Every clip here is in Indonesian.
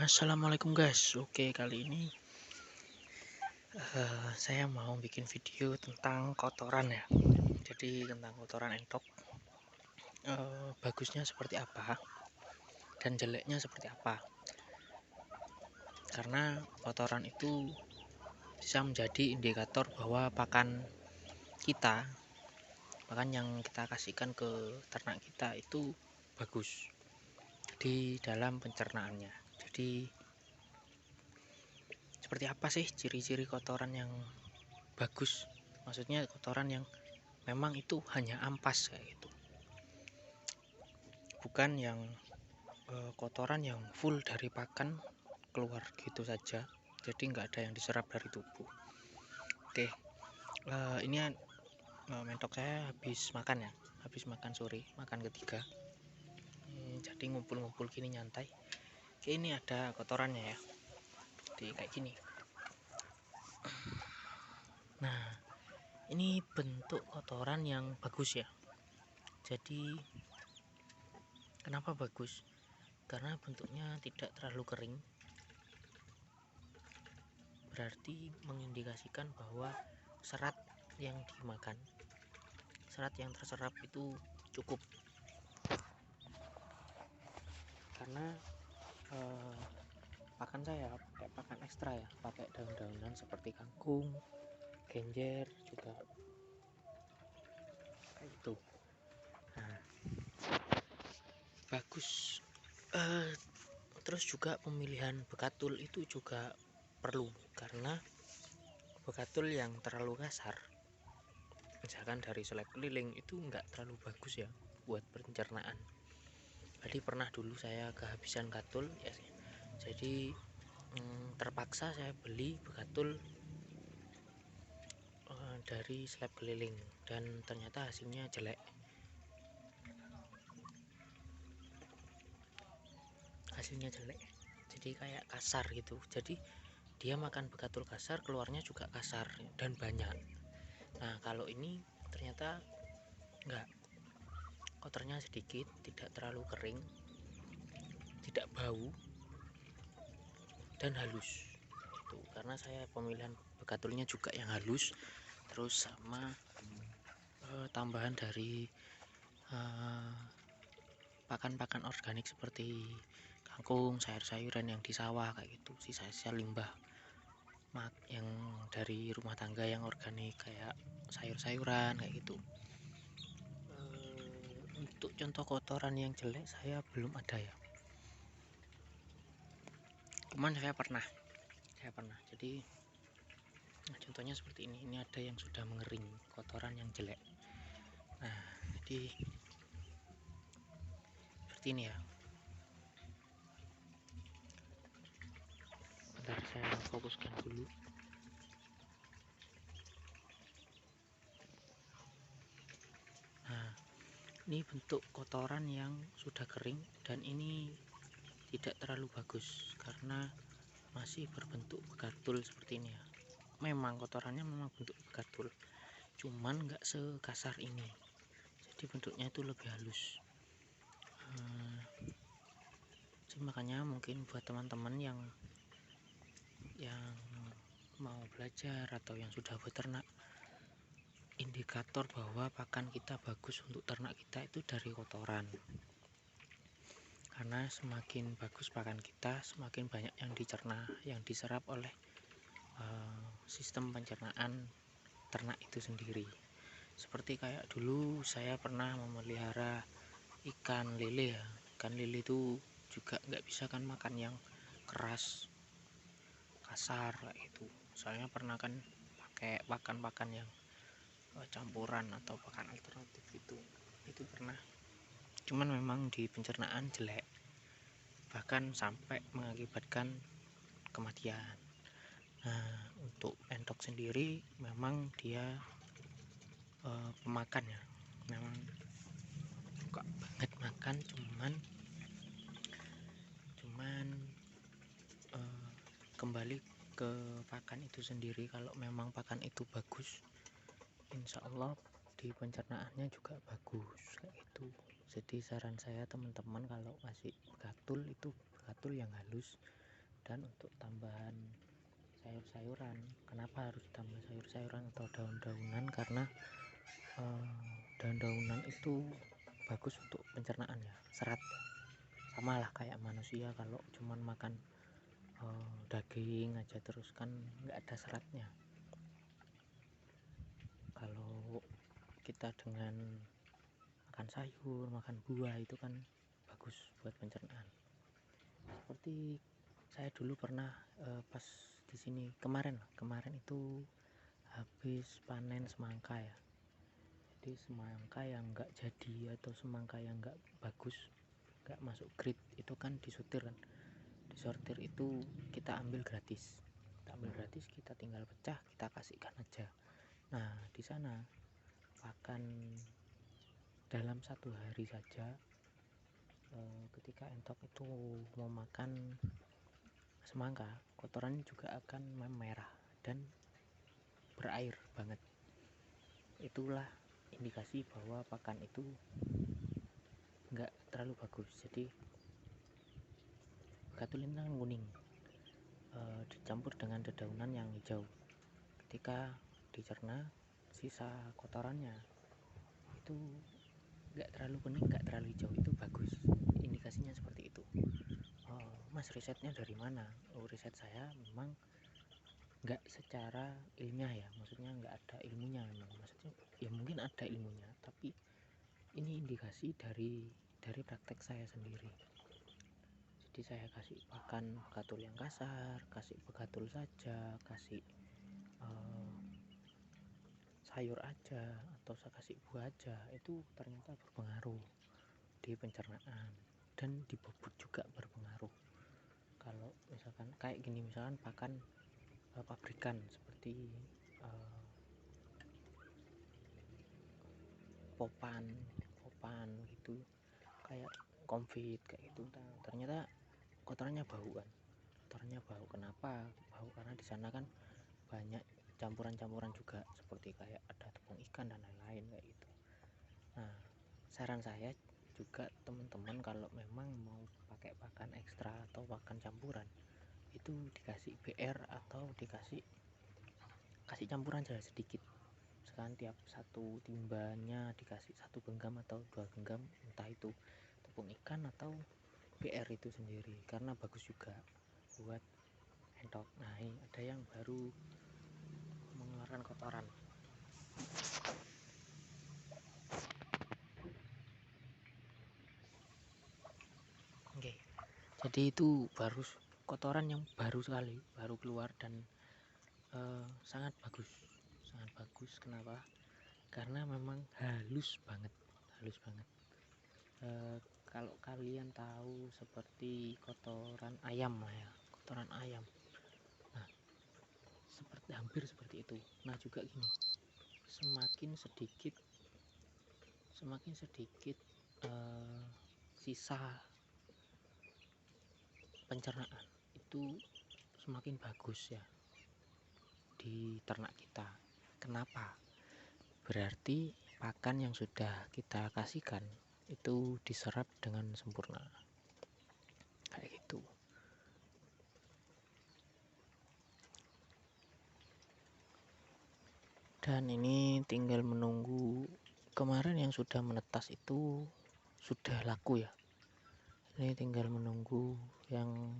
Assalamualaikum guys. Oke, kali ini saya mau bikin video tentang kotoran ya. Jadi tentang kotoran entok, bagusnya seperti apa dan jeleknya seperti apa. Karena kotoran itu bisa menjadi indikator bahwa kita, pakan yang kita kasihkan ke ternak kita itu bagus di dalam pencernaannya. Jadi seperti apa sih ciri-ciri kotoran yang bagus? Maksudnya kotoran yang memang itu hanya ampas kayak gitu, bukan yang kotoran yang full dari pakan keluar gitu saja, jadi nggak ada yang diserap dari tubuh. Oke, ini mentok saya habis makan sore, makan ketiga. Jadi ngumpul-ngumpul gini nyantai. Oke, ini ada kotorannya ya, jadi kayak gini. Nah, ini bentuk kotoran yang bagus ya. Jadi kenapa bagus? Karena bentuknya tidak terlalu kering, berarti mengindikasikan bahwa serat yang dimakan, serat yang terserap itu cukup. Karena pakan saya pakai pakan ekstra ya, pakai daun-daunan seperti kangkung, genjer juga kayak gitu. Nah, bagus. Terus juga pemilihan bekatul itu juga perlu, karena bekatul yang terlalu kasar, misalkan dari seleb keliling, itu enggak terlalu bagus ya buat pencernaan. Jadi pernah dulu saya kehabisan katul ya, jadi terpaksa saya beli bekatul dari slab keliling, dan ternyata hasilnya jelek. Jadi kayak kasar gitu. Jadi dia makan bekatul kasar, keluarnya juga kasar dan banyak. Nah, kalau ini ternyata enggak, kotornya sedikit, tidak terlalu kering, tidak bau, dan halus itu. Karena saya pemilihan bekatulnya juga yang halus, terus sama tambahan dari pakan-pakan organik seperti kangkung, sayur-sayuran yang di sawah kayak gitu, sisa-sisa limbah yang dari rumah tangga yang organik kayak sayur-sayuran kayak gitu. Untuk contoh kotoran yang jelek saya belum ada ya, cuman saya pernah. Jadi contohnya seperti ini ada yang sudah mengering, kotoran yang jelek. Nah, jadi seperti ini ya. Bentar, saya fokuskan dulu. Nah, ini bentuk kotoran yang sudah kering, dan ini tidak terlalu bagus karena masih berbentuk bekatul seperti ini ya. Memang kotorannya memang bentuk bekatul, cuman nggak sekasar ini, jadi bentuknya itu lebih halus. Jadi makanya mungkin buat teman-teman yang mau belajar atau yang sudah beternak, indikator bahwa pakan kita bagus untuk ternak kita itu dari kotoran. Karena semakin bagus pakan kita, semakin banyak yang dicerna, yang diserap oleh sistem pencernaan ternak itu sendiri. Seperti kayak dulu saya pernah memelihara ikan lele ya. Ikan lele itu juga nggak bisa kan makan yang keras, kasar kayak gitu. Soalnya pernah kan pakai pakan-pakan yang campuran atau pakan alternatif itu pernah. Cuman memang di pencernaan jelek, bahkan sampai mengakibatkan kematian. Nah, untuk entok sendiri memang dia pemakan ya, memang suka banget makan, cuman kembali ke pakan itu sendiri. Kalau memang pakan itu bagus, insya Allah di pencernaannya juga bagus kayak gitu. Jadi saran saya teman-teman, kalau masih bekatul itu bekatul yang halus, jadikan untuk tambahan sayur-sayuran. Kenapa harus tambah sayur-sayuran atau daun-daunan? Karena daun-daunan itu bagus untuk pencernaan ya, serat. Sama lah kayak manusia, kalau cuman makan daging aja terus kan nggak ada seratnya. Kalau kita dengan makan sayur, makan buah itu kan bagus buat pencernaan. Seperti saya dulu pernah pas di sini kemarin itu habis panen semangka ya. Jadi semangka yang enggak jadi atau semangka yang enggak bagus, enggak masuk grade itu kan disortir kan. Disortir itu kita ambil gratis. Kita tinggal pecah, kita kasihkan aja. Nah, di sana pakan dalam 1 hari saja, ketika entok itu mau makan semangka, kotorannya juga akan merah dan berair banget. Itulah indikasi bahwa pakan itu enggak terlalu bagus. Jadi batu lintang kuning dicampur dengan dedaunan yang hijau. Ketika dicerna, sisa kotorannya itu enggak terlalu kuning, enggak terlalu hijau, itu bagus. Indikasinya seperti itu. Mas, risetnya dari mana? Riset saya memang enggak secara ilmiah ya, maksudnya enggak ada ilmunya memang. Maksudnya ya mungkin ada ilmunya, tapi ini indikasi dari praktek saya sendiri. Jadi saya kasih pakan begatul yang kasar, kasih begatul saja, kasih sayur aja, atau saya kasih buah aja, itu ternyata berpengaruh di pencernaan, dan di bobot juga berpengaruh. Kalau misalkan kayak gini, misalkan pakan pabrikan seperti popan gitu, kayak konfit kayak gitu, ternyata kotorannya bau kan. Kenapa bau? Karena di sana kan banyak campuran-campuran juga, seperti kayak ada tepung ikan dan lain-lain kayak gitu. Nah, saran saya juga teman-teman kalau memang mau pakai pakan ekstra atau pakan campuran, itu dikasih BR atau kasih campuran saja sedikit. Sekarang tiap satu timbanya dikasih 1 genggam atau 2 genggam, entah itu tepung ikan atau BR itu sendiri, karena bagus juga buat entok. Nah, ini ada yang baru mengeluarkan kotoran. Oke, jadi itu baru kotoran yang baru sekali, baru keluar, dan sangat bagus. Kenapa? Karena memang halus banget. Kalau kalian tahu seperti kotoran ayam lah ya, nah hampir seperti itu. Nah juga gini, semakin sedikit sisa pencernaan itu semakin bagus ya di ternak kita. Kenapa? Berarti pakan yang sudah kita kasihkan itu diserap dengan sempurna kayak gitu. Dan ini tinggal menunggu. Kemarin yang sudah menetas itu sudah laku ya, ini tinggal menunggu yang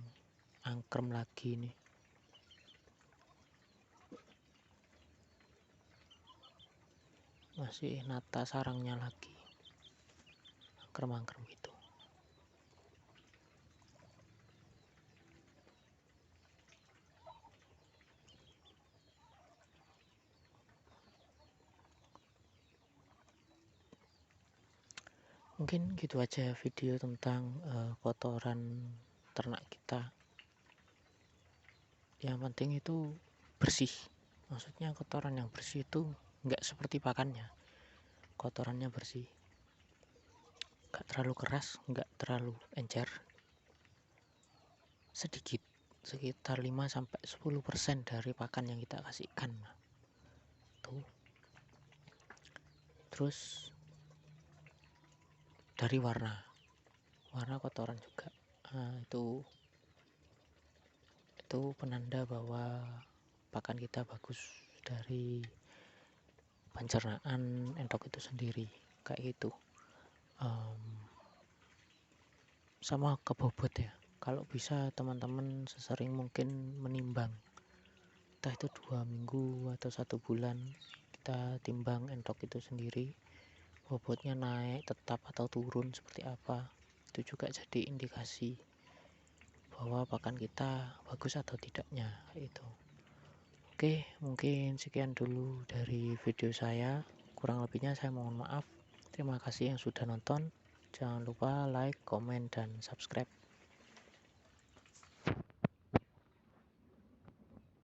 angkrem lagi nih. Masih nata sarangnya lagi, angkrem gitu. Mungkin gitu aja video tentang kotoran ternak kita. Yang penting itu bersih, maksudnya kotoran yang bersih itu nggak seperti pakannya, kotorannya bersih, nggak terlalu keras, nggak terlalu encer, sedikit, sekitar 5-10% dari pakan yang kita kasihkan tuh. Terus dari warna kotoran juga, itu itu penanda bahwa pakan kita bagus dari pencernaan entok itu sendiri, kayak gitu. Sama ke bobot ya, kalau bisa teman-teman sesering mungkin menimbang, entah itu 2 minggu atau 1 bulan kita timbang entok itu sendiri, bobotnya naik tetap atau turun seperti apa. Itu juga jadi indikasi bahwa pakan kita bagus atau tidaknya itu. Oke, mungkin sekian dulu dari video saya, kurang lebihnya saya mohon maaf. Terima kasih yang sudah nonton. Jangan lupa like, komen, dan subscribe.